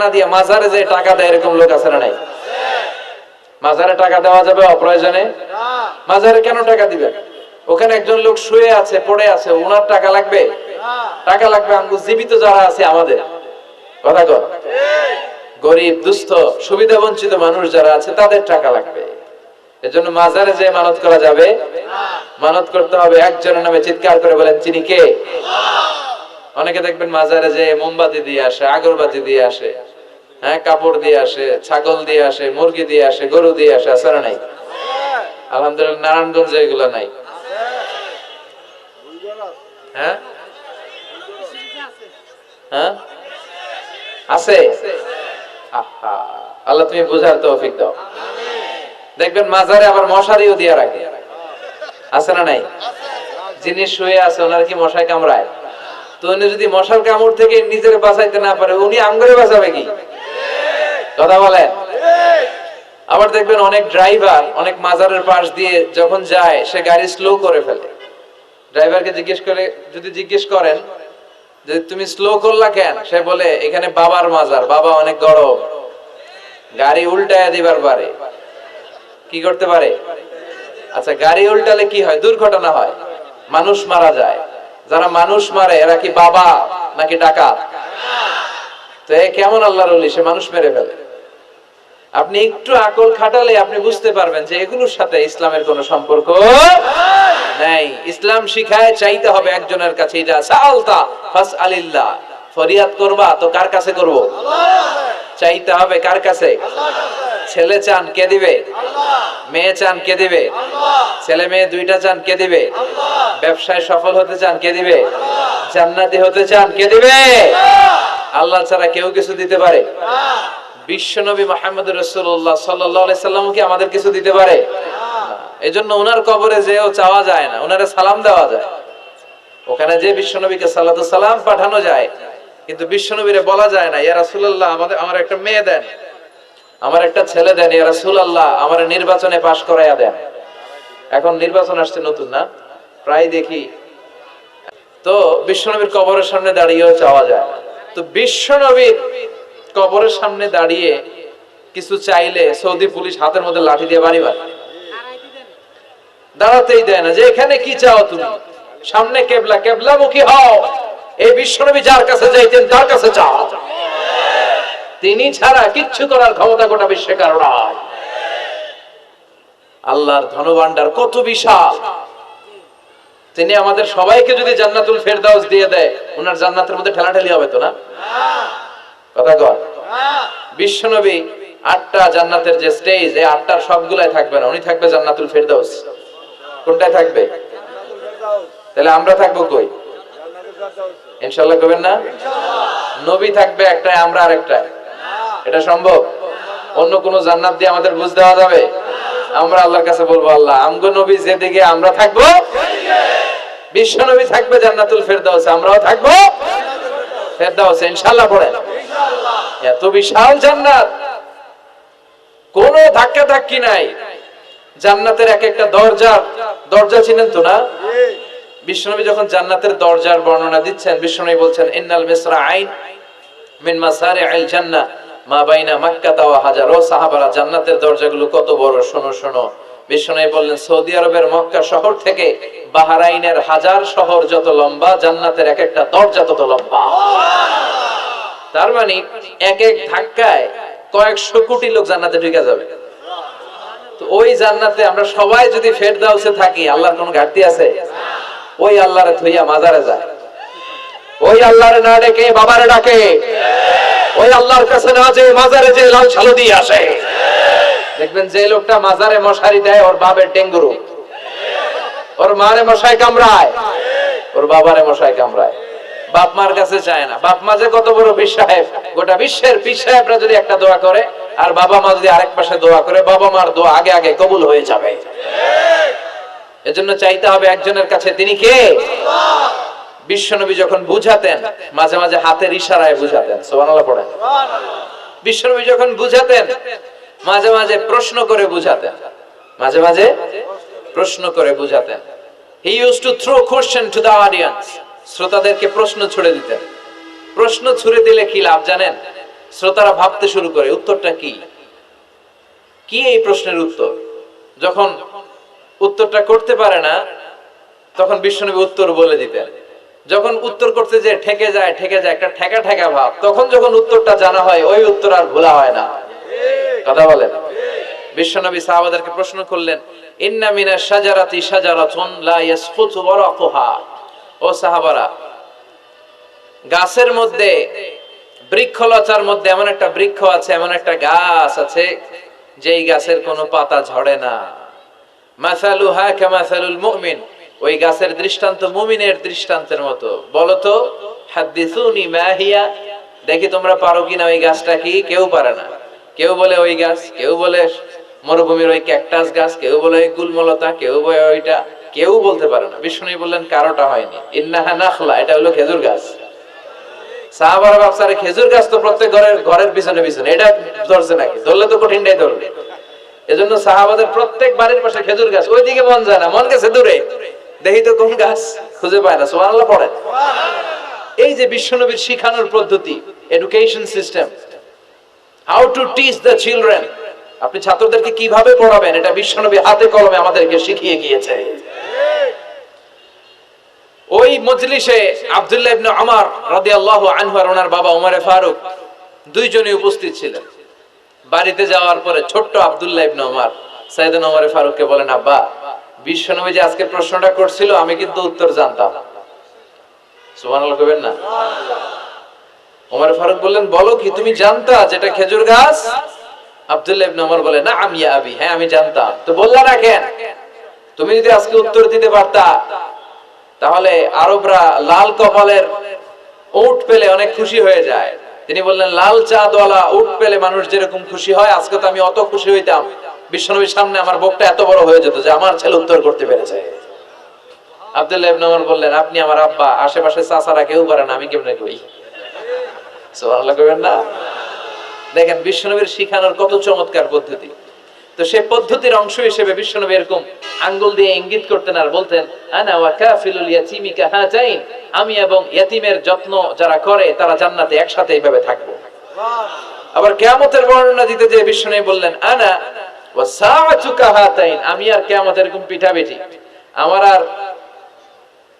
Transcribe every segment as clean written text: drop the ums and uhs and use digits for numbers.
না দিয়ে মাজারে যে টাকা দেয় এরকম লোক আছে না নাই? মাজারে টাকা দেওয়া যাবে অপ্রয়োজনে? মাজারে কেন টাকা দিবেন? ওখানে একজন লোক শুয়ে আছে, পড়ে আছে, ওনার টাকা লাগবে? টাকা লাগবে আমগো জীবিত যারা আছে আমাদের। কথা কর, গরিব দুস্থ সুবিধা বঞ্চিত মানুষ যারা আছে তাদের টাকা লাগবে। এজন্য মাজারে যে মানত করা যাবে? মানত করতে হবে একজনের নামে, চিৎকার করে বলেন তিনি কে? অনেকে দেখবেন মাজারে যে মোমবাতি দিয়ে আসে, আগরবাতি দিয়ে আসে, হ্যাঁ, কাপড় দিয়ে আসে, ছাগল দিয়ে আসে, মুরগি দিয়ে আসে, গরু দিয়ে আসে, আছে না নাই? আলহামদুলিল্লাহ নারায়ণগঞ্জে এগুলো নাই। হ্যাঁ হ্যাঁ আছে। আল্লাহ তুমি বুঝার তৌফিক দাও। দেখবেন মাজারে আবার মশারিও দিয়ে রাখে, আছে না নাই? যিনি শুয়ে আছে ওনার কি মশায় কামড়ায়? তো উনি যদি মশার কামড় থেকে নিজের বাঁচাইতে না পারে, উনি আমগরে বাঁচাবে কি? কথা বলেন। আবার দেখবেন অনেক ড্রাইভার অনেক মাজারের পাশ দিয়ে যখন যায় সে গাড়ি স্লো করে ফেলে। ড্রাইভারকে জিজ্ঞেস করেন যে তুমি স্লো করলা কেন, সে বলে এখানে বাবার মাজার, বাবা অনেক গরম। গাড়ি উল্টায় দিবার পারে, কি করতে পারে? আচ্ছা, গাড়ি উল্টালে কি হয়? দুর্ঘটনা হয়, মানুষ মারা যায়। যারা মানুষ মারে এরা কি বাবা নাকি ডাকাত? তো এ কেমন আল্লাহর ওলি, সে মানুষ মেরে ফেলে। আপনি একটু আকল খাটালে আপনি বুঝতে পারবেন যে এগুলোর সাথে ইসলামের কোনো সম্পর্ক নাই। ইসলাম শিখায় চাইতে হবে একজনের কাছে। ইদা সাআলতা ফাসআলিল্লাহ, ফরিয়াদ করবা তো কার কাছে করব? চাইতে হবে কার কাছে? ছেলে চান কে দিবে? মেয়ে চান কে দিবে? ছেলে মেয়ে দুইটা চান কে দিবে? ব্যবসায় সফল হতে চান কে দিবে? জান্নাতি হতে চান কে দিবে? আল্লাহ ছাড়া কেউ কিছু দিতে পারে? বিশ্বনবী মুহাম্মদ রাসূলুল্লাহ সাল্লাল্লাহু আলাইহি সাল্লাম কি আমাদের কিছু দিতে পারে? এজন্য ওনার কবরে যেও চাওয়া যায় না, ওনারে সালাম দেওয়া যায়। ওখানে যে বিশ্বনবীকে সালাতু সালাম পাঠানো যায়, কিন্তু বিশ্বনবীরে বলা যায় না ইয়া রাসূলুল্লাহ আমার একটা মেয়ে দেন, আমার একটা ছেলে দেন, ইয়া রাসূলুল্লাহ আমার নির্বাচনে পাশ করাইয়া দেন। এখন নির্বাচন আসছে নতুন না, প্রায় দেখি। তো বিশ্বনবীর কবরের সামনে দাঁড়িয়েও চাওয়া যায় না। তো বিশ্বনবীর কবরের সামনে দাঁড়িয়ে কিছু চাইলে সৌদি পুলিশ হাতের মধ্যে লাঠি দিয়ে বাড়ি মারে, দাঁড়াতেই দেয় না। যে এখানে কি চাও তুমি? সামনে কেবলা, কেবলামুখী হও। এই বিশ্বনবী যার কাছে যাইতেন তার কাছে চাও। তিনি ছাড়া কিচ্ছু করার ক্ষমতা গোটা বিশ্বে কারো নাই। আল্লাহর ধনভাণ্ডার কত বিশাল! তিনি আমাদের সবাইকে যদি জান্নাতুল ফেরদাউস দিয়ে দেয়, ওনার জান্নাতের মধ্যে ঠেলাঠেলি হবে তো না? কথা কয়। বিশ্বনবী 8টা জান্নাতের যে স্টেজ, এই 8টার সবগুলাই থাকবে না, উনি থাকবে জান্নাতুল ফেরদাউস। কোনটায় থাকবে? তাহলে আমরা থাকবো কই? ইনশাআল্লাহ করবেন না? নবী থাকবে একটাই, আমরা আরেকটায়। এটা সম্ভব? অন্য কোন জান্নাত দিয়ে আমাদের বুঝ দেওয়া যাবে? আমরা আল্লাহর কাছে বলবো, আল্লাহ আমগো নবী যেদিকে, আমরা থাকবো বিশ্ব নবী থাকবে জান্নাতুল ফেরদাউস, আমরাও থাকবো ফেরদাউস ইনশাআল্লাহ। পড়েন ইনশাআল্লাহ। এত বিশাল জান্নাত, কোনো ধাক্কা ধাক্কি নাই। জান্নাতের এক একটা দরজা চিনেন তো না? বিশ্বনবী যখন জান্নাতের দরজার বর্ণনা দিচ্ছেন, বিশ্বনবী বলছেন ইন্নাল মিসরাআইন মিন মাসারি'আল জান্নাহ মা বাইনা মাক্কাহ ওয়া হাজার। ও সাহাবারা, জান্নাতের দরজাগুলো কত বড় শোনো শোনো। বিশ্বনবী বললেন সৌদি আরবের মক্কা শহর থেকে বাহরাইনের হাজার শহর যত লম্বা, জান্নাতের এক একটা দরজা তত লম্বা। তার মানে এক এক ধাক্কায় কয়েকশো কোটি লোক জান্নাতে ঢুকে যাবে। তো ওই জান্নাতে আমরা সবাই যদি ফেরদাউসে থাকি, আল্লাহর কোনো ঘাটতি আছে? ওই আল্লাহরে থইয়া মাজারে যায়, ওই আল্লাহরে না ডেকে বাবারে ডাকে, ওই আল্লাহর কাছে না যে মাজারে যে লাল সালু দিয়ে আসে। দেখবেন যে লোকটা মাজারে মশারি দেয়, ওর বাবার ডেঙ্গুরু, ওর মারে মশাই কামড়ায়, ওর বাবারে মশাই কামড়ায়। বাপ মার কাছে চায় না। বাপ মা যে কত বড় পীর সাহেব, গোটা বিশ্বের পীর সাহেবরা যদি একটা দোয়া করে আর বাবা মা যদি আরেক পাশে দোয়া করে, বাবা মার দোয়া আগে আগে কবুল হয়ে যাবে। এজন্য চাইতে হবে একজনের কাছে, তিনি কে? আল্লাহ। বিশ্বনবী যখন বুঝাতেন, মাঝে মাঝে হাতের ইশারায় বুঝাতেন। সুবহানাল্লাহ পড়েন। বিশ্বনবী যখন বুঝাতেন, মাঝে মাঝে প্রশ্ন করে বুঝাতেন, মাঝে মাঝে প্রশ্ন করে বুঝাতেন। He used to throw question to the audience. শ্রোতাদেরকে প্রশ্ন ছুড়ে দিতেন। প্রশ্ন ছুড়ে দিলে কি লাভ জানেন? শ্রোতারা ভাবতে শুরু করে উত্তরটা কি, কি এই প্রশ্নের উত্তর। যখন উত্তরটা করতে পারে না তখন বিশ্বনবী উত্তর বলে দিতেন। যখন উত্তর করতে যে ঠেকে যায় একটা ঠেকা ঠেকা ভাব, তখন যখন উত্তরটা জানা হয় ওই উত্তর আর ভোলা হয় না। কথা বলেন। বিশ্বনবী সাহাবাদেরকে প্রশ্ন করলেন, ইন্না মিনাশ শাজারাতি শাজারাতুন লা ইয়াসকুতু ওয়ারাকুহা। ও সাহাবারা, গাছের মধ্যে, বৃক্ষলতার মধ্যে এমন একটা বৃক্ষ আছে, এমন একটা গাছ আছে যেই গাছের কোনো পাতা ঝরে না। মাসালুহা কামাসালুল মুমিন, ওই গাছের দৃষ্টান্ত মুমিনের দৃষ্টান্তের মতো। বলো তো, হাদিসুনি মা হিয়া, দেখি তোমরা পারো কিনা ওই গাছটা কি। কেউ পারে না। কেউ বলে ওই গাছ, কেউ বলে মরুভূমির ওই ক্যাকটাস গাছ, কেউ বলে ওই গুলমলতা, কেউ বলে ওইটা, কেউ বলতে পারে না। বিষ্ণু বললেন কারোটা হয়নি। ইন্নাহা নাখলা, এটা হলো খেজুর গাছ। সাহাবারা ভাবছে খেজুর গাছ তো প্রত্যেক ঘরের পিছনে পিছনে, এটা ধরছে নাকি? ধরলে তো কঠিনটাই ধরবে। এজন্য সাহাবাদের প্রত্যেক বাড়ির পাশে খেজুর গাছ। ওইদিকে মন যায় না, মন গেছে দূরে, দেখি তো কোন গাছ, খুঁজে পায় না। সুবহানাল্লাহ পড়েন। এই যে বিশ্বনবীর শিখানোর পদ্ধতি, education system, how to teach the children, আপনি ছাত্রদেরকে কিভাবে পড়াবেন, এটা বিশ্বনবী হাতে কলমে আমাদেরকে শিখিয়ে গিয়েছে। ওই মজলিসে আব্দুল্লাহ ইবনে উমর রাদিয়াল্লাহু আনহু আর ওনার বাবা ওমর ফারুক দুইজনই উপস্থিত ছিলেন। বাড়িতে যাওয়ার পরে ছোট্ট আব্দুল্লাহ ইবনে উমর সাইয়েদনা ওমর ফারুককে বলেন, আব্বা, বিশ্বনবী যে আজকে প্রশ্নটা করছিল আমি কিন্তু উত্তর জানতাম। সুবহানাল্লাহ কইবেন না? ওমর ফারুক বললেন, বলো কি, তুমি জানতা যেটা খেজুর গাছ? আব্দুল্লাহ ইবনে উমর বলে, না আমি আবি, হ্যাঁ আমি জানতাম। তো বললা না কেন? তুমি যদি আজকে উত্তর দিতে পারতা তাহলে আরবরা লাল কপালের উট পেলে অনেক খুশি হয়ে যায়। তিনি বললেন, লাল চাঁদওয়ালা উট পেলে মানুষ যেরকম খুশি হয়, আজকে তো আমি অত খুশি হইতাম, বিশ্বনবীর সামনে আমার বুকটা এত বড় হয়ে যেত যে আমার ছেলে উত্তর করতে পেরেছে। আব্দুল্লাহ ইবনে উমর বললেন, আপনি আমার আব্বা, আশেপাশে চাচারা কেউ পারে না, আমি কেমনে কই? সুবহানাল্লাহ কইবেন না? দেখেন বিশ্বনবীর শিখানোর কত চমৎকার পদ্ধতি। তো সেই পদ্ধতির অংশ হিসেবে বিশ্বনবী এরকম আঙ্গুল দিয়ে ইঙ্গিত করতেন আর বলতেন, আনা ওয়া কাফিলুল ইয়াতীমি কাহাতাইন, আমি এবং ইয়াতীমের যত্ন যারা করে তারা জান্নাতে একসাথে এইভাবে থাকবো। আবার কিয়ামতের বর্ণনা দিতে যে বিশ্বনবী বললেন, আনা ওয়া সাআতু কাহাতাইন, আমি আর কিয়ামত এরকম পিঠাপিঠি, আমার আর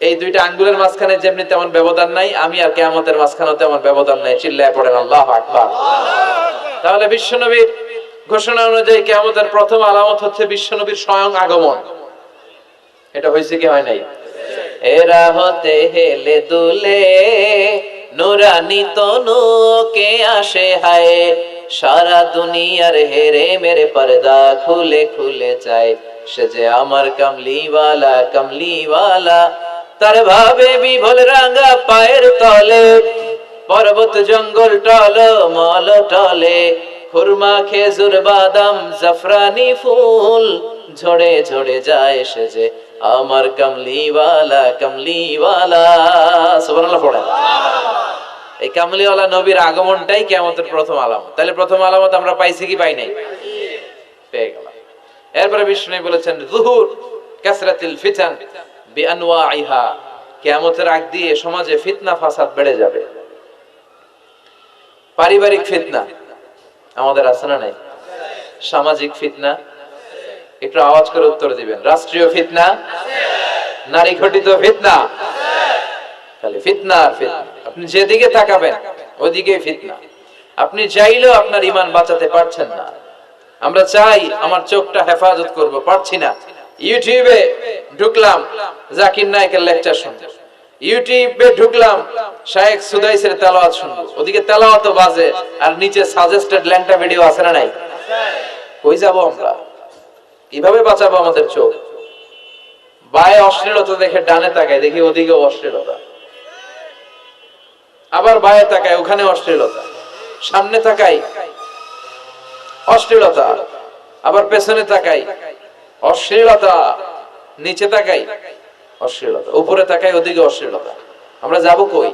এই দুইটা আঙ্গুলের মাঝখানে যেমনি তেমন ব্যবধান নাই, আমি আর কিয়ামতের মাঝখানেও তেমন ব্যবধান নাই। চিল্লায় পড়েন আল্লাহু আকবার। তাহলে বিশ্বনবীর ঘোষণা অনুযায়ী কিয়ামতের প্রথম আলামত হচ্ছে বিশ্বনবীর স্বয়ং আগমন। এটা হয়েছে কি হয় নাই? এরা হতে হেলে দুলে নুরানি তনু কে আসে হায়, সারা দুনিয়ার হেরে মেরে পর্দা খুলে খুলে যায়, সে যে আমার কামলিওয়ালা কামলিওয়ালা, তার ভাবে বিভোল রাঙা পায়ের তলে, পর্বত জঙ্গল টল মল টলে, খুরমা খেজুর বাদাম জাফরানি ফুল, ঝরে ঝরে যায় সে যে আমার কামলিওয়ালা কামলিওয়ালা। সুবহানাল্লাহ পড়েন। এই কামলিওয়ালা নবীর আগমনটাই কিয়ামতের প্রথম আলামত। তাহলে প্রথম আলামত আমরা পাইছি কি পাই নাই? পেয়ে গেলাম। এরপরে বিষ্ণু বলেছেন, যুহুর কাসরাতিল ফিতান বিআনওয়াইহা, কিয়ামতের আগ দিয়ে সমাজে ফিতনা ফাসাদ বেড়ে যাবে। পারিবারিক ফিতনা আমাদের আছে না নাই? সামাজিক ফিতনা, একটু আওয়াজ করে উত্তর দিবেন। রাষ্ট্রীয় ফিতনা, নারী ঘটিত ফিতনা, খালি ফিতনা আর ফিতনা। আপনি যেদিকে তাকাবেন ওদিকে ফিতনা। আপনি চাইলেও আপনার ঈমান বাঁচাতে পারছেন না। আমরা চাই আমার চোখটা হেফাজত করব, পারছি না। ইউটিউবে ঢুকলাম, জাকির নায়েকের লেকচার শুনবো, ইউটিউবে ঢুকলাম, শায়েখ সুদাইসের তেলাওয়াত শুনবো, ওদিকে তেলাওয়াতও বাজে আর নিচে সাজেস্টেড ল্যাংটা ভিডিও আছে না নাই? কই যাব আমরা? কিভাবে বাঁচাবো আমাদের চোখ? বায়ে অশ্লীলতা দেখে ডানে তাকায়, দেখি ওদিকে অশ্লীলতা, আবার বায়ে তাকায়, ওখানে অশ্লীলতা, সামনে তাকাই অশ্লীলতা, আবার পেছনে তাকাই অশ্লীলতা, নিচে তাকাই অশ্লীলতা, উপরে তাকাই ওদিকে অশ্লীলতা। আমরা যাব কই?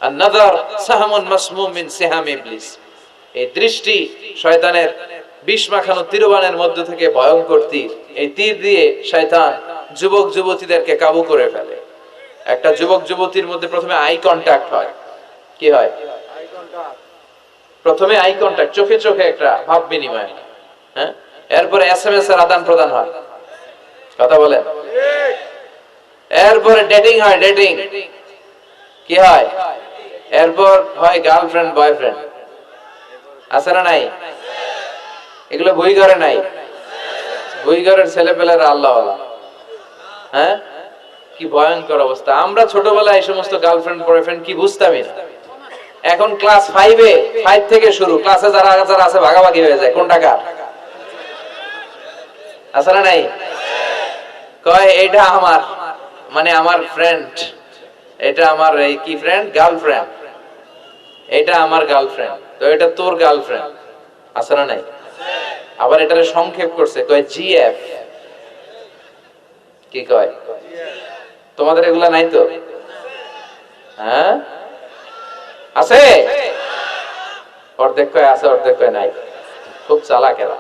আন-নাযার সাহামুন মাসমুম মিন সিহাম ইবলিস, এই দৃষ্টি শয়তানের বিষ মাখানো তীরবানের মধ্য থেকে ভয়ঙ্কর তীর। এই তীর দিয়ে শয়তান যুবক যুবতীদেরকে কাবু করে ফেলে। একটা যুবক যুবতীর মধ্যে প্রথমে আই কন্টাক্ট হয়। কি হয়? প্রথমে আই কন্টাক্ট, চোখে চোখে একটা ভাব বিনিময়, হ্যাঁ, এরপরে এসএমএস এর আদান প্রদান হয়, কথা বলেন, এরপরে ডেটিং হয়, ডেটিং কি হয়, এরপর হয় গার্লফ্রেন্ড বয়ফ্রেন্ড, আছে না নাই? এগুলো বই ঘরে নাই, বই ঘরের ছেলেপেলেরা আল্লাহ, হ্যাঁ, কি ভয়ঙ্কর অবস্থা। আমরা ছোটবেলায় এই সমস্ত গার্লফ্রেন্ড বয়ফ্রেন্ড কি বুঝতামই না। এখন ক্লাস 5-এ 5 থেকে শুরু, ক্লাসে যারা যারা আছে ভাগাভাগি হয়ে যায় কোন টাকা, আছে না নাই? কয় এটা আমার, মানে আমার ফ্রেন্ড, এটা আমার এই কি ফ্রেন্ড, গার্লফ্রেন্ড, এটা আমার গার্লফ্রেন্ড, তো এটা তোর গার্লফ্রেন্ড, আছে না নাই? আবার এটারে সংক্ষেপ করছে, কয় জিএফ। কি কয়? তোমাদের এগুলা নাই তো? হ্যাঁ আছে, অর্ধেক কয় আছে, অর্ধেক কয় নাই, খুব চালাক এরা।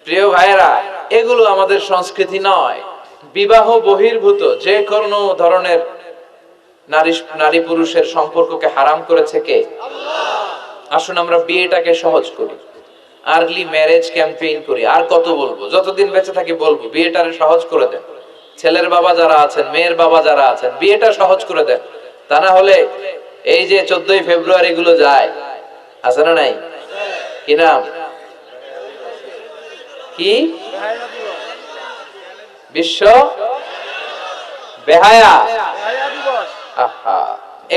প্রিয় ভাইয়েরা, এগুলো আমাদের সংস্কৃতি নয়। বিবাহ বহির্ভূত যে কোনো ধরনের নারী পুরুষের সম্পর্ককে হারাম করেছে কে? আসুন আমরা বিয়েটাকে সহজ করি, আর্লি ম্যারেজ ক্যাম্পেইন করি। আর কত বলবো, যতদিন বেঁচে থাকি বলবো, বিয়েটারে সহজ করে দেন। ছেলের বাবা যারা আছেন, মেয়ের বাবা যারা আছেন, বিয়েটা সহজ করে দেন। তা না হলে এই যে 14ই ফেব্রুয়ারি গুলো যায়, আছে না নাই? কি নাম, কি বিশ্ব বেহায়া, আহা,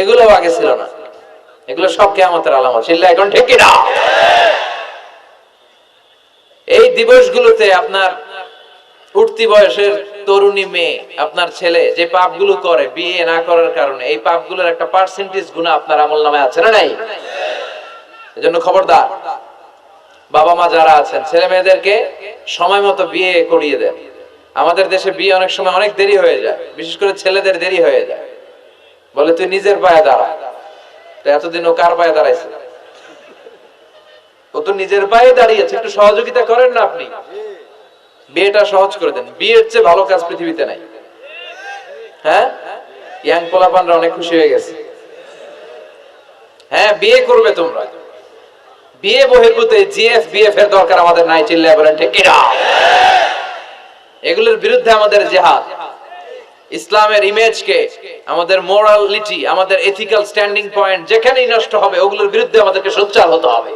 এগুলো আগে ছিল না, এগুলো সব কিয়ামতের আলামত। চিল্লা এখন ঠিক কিনা? এই দিবসগুলোতে আপনার উঠতি বয়সের তরুণী মেয়ে, আপনার ছেলে যে পাপগুলো করে বিয়ে না করার কারণে, এই পাপগুলোর একটা পার্সেন্টেজ গুনাহ আপনার আমলনামায় আছে না নাই? এজন্য খবরদার, বাবা মা যারা আছেন, ছেলে মেয়েদেরকে সময় মতো বিয়ে করিয়ে দেন। আমাদের দেশে বিয়ে অনেক সময় অনেক দেরি হয়ে যায়, বিশেষ করে ছেলেদের দেরি হয়ে যায়। বলে তুই নিজের পায়ে দাঁড়া, তো এতদিন ও কার পায়ে দাঁড়াইছে? ও তো নিজের পায়ে দাঁড়িয়েছে, একটু সহযোগিতা করেন না আপনি, বিয়েটা সহজ করে দেন। বিয়ের চেয়ে ভালো কাজ পৃথিবীতে নাই। হ্যাঁ, ইয়াং পোলাপানরা অনেক খুশি হয়ে গেছে। হ্যাঁ, বিয়ে করবে তোমরা, বিয়ে বহির্ভূত জিএফ বিএফ এর দরকার আমাদের নাই। চিল্লায় বলেন ঠিক কিনা? এগুলোর বিরুদ্ধে আমাদের জিহাদ। ইসলামের ইমেজকে, আমাদের মোরালিটি, আমাদের এথিক্যাল স্ট্যান্ডিং পয়েন্ট যেখানেই নষ্ট হবে, ওগুলোর বিরুদ্ধে আমাদেরকে সোচ্চার হতে হবে।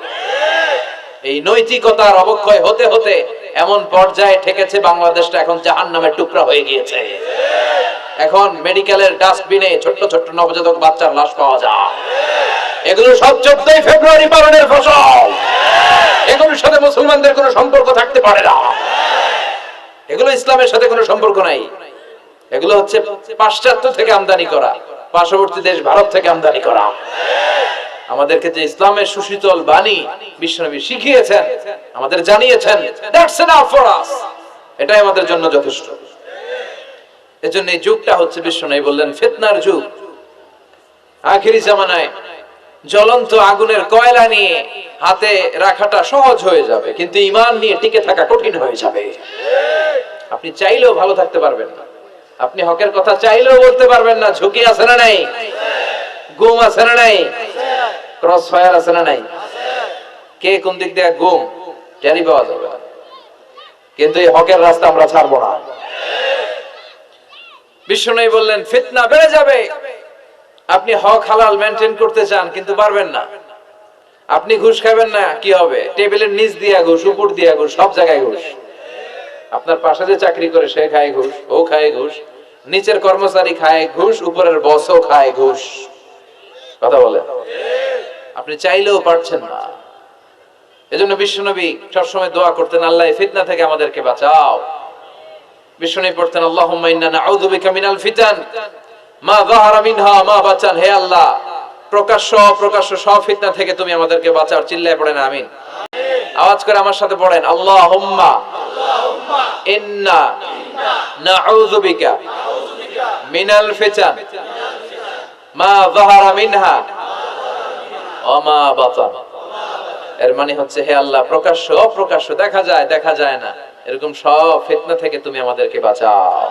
এই নৈতিকতার অবক্ষয় হতে হতে এমন পর্যায়ে ঠেকেছে বাংলাদেশটা এখন জাহান্নামের টুকরা হয়ে গিয়েছে। এখন মেডিকেলের ডাস্টবিনে ছোট্ট ছোট্ট নবজাতক বাচ্চার লাশ পাওয়া যায়। এগুলো সব 14ই ফেব্রুয়ারি পালনের ফসল। এগুলোর সাথে মুসলমানদের কোনো সম্পর্ক থাকতে পারে না। এগুলো ইসলামের সাথে কোনো সম্পর্ক নাই। এগুলো হচ্ছে পাশ্চাত্য থেকে আমদানি করা, পার্শ্ববর্তী দেশ ভারত থেকে আমদানি করা। আমাদেরকে যে ইসলামের সুশীতল বাণী বিশ্বনবী শিখিয়েছেন, আমাদের জানিয়েছেন, দ্যাটস এনাফ ফর আস, এটাই আমাদের জন্য যথেষ্ট। এজন্য এই যুগটা হচ্ছে, বিশ্বনবী বললেন, ফিতনার যুগ। আখিরি জামানায় জ্বলন্ত আগুনের কয়লা নিয়ে হাতে রাখাটা সহজ হয়ে যাবে, কিন্তু ঈমান নিয়ে টিকে থাকা কঠিন হয়ে যাবে। আপনি চাইলেও ভালো থাকতে পারবেন না, আপনি হকের কথা চাইলেও বলতে পারবেন না। ঝুঁকি আছে না নাই? গুম আছে না নাই? ক্রস ফায়ার আছে না নাই? কে কোন দিক দিয়ে গুম টেরি পাওয়া যাবে না, কিন্তু এই হকের রাস্তা আমরা ছাড়বো না। বিশ্বনবী বললেন, ফিতনা বেড়ে যাবে। আপনি হক হালাল মেনটেন করতে চান, কিন্তু পারবেন না। আপনি ঘুষ খাবেন না, কি হবে? টেবিলের নিচ দিয়া ঘুষ, উপর দিয়া ঘুষ, সব জায়গায় ঘুষ। আপনার পাশে যে চাকরি করে সে খায় ঘুষ, ও খায় ঘুষ, নিচের কর্মচারী খায় ঘুষ, উপরের বসও খায় ঘুষ। কথা বলে, আপনি চাইলেও পারছেন না। এজন্য বিশ্বনবী সবসময় দোয়া করতেন, আল্লাহ ফিতনা থেকে আমাদেরকে বাঁচাও। বিশ্বনবী পড়তেন, আল্লাহুম্মা ইন্না নাউযু বিকা মিনাল ফিতান মা যাহারা মিনহা মা বাচান। হে আল্লাহ, প্রকাশ্য অপ্রকাশ্য সব ফিতনা থেকে তুমি আমাদেরকে বাঁচাও। চিল্লায় পড়েন আমিন। আওয়াজ করে আমার সাথে পড়েন, আল্লাহুম্মা ইন্না নাউযু বিকা মিনাল ফিতান মা যাহারা মিনহা ওয়া মা বাতান। এর মানে হচ্ছে, হে আল্লাহ, প্রকাশ্য অপ্রকাশ্য, দেখা যায় দেখা যায় না, এরকম সব ফিতনা থেকে তুমি আমাদেরকে বাঁচাও।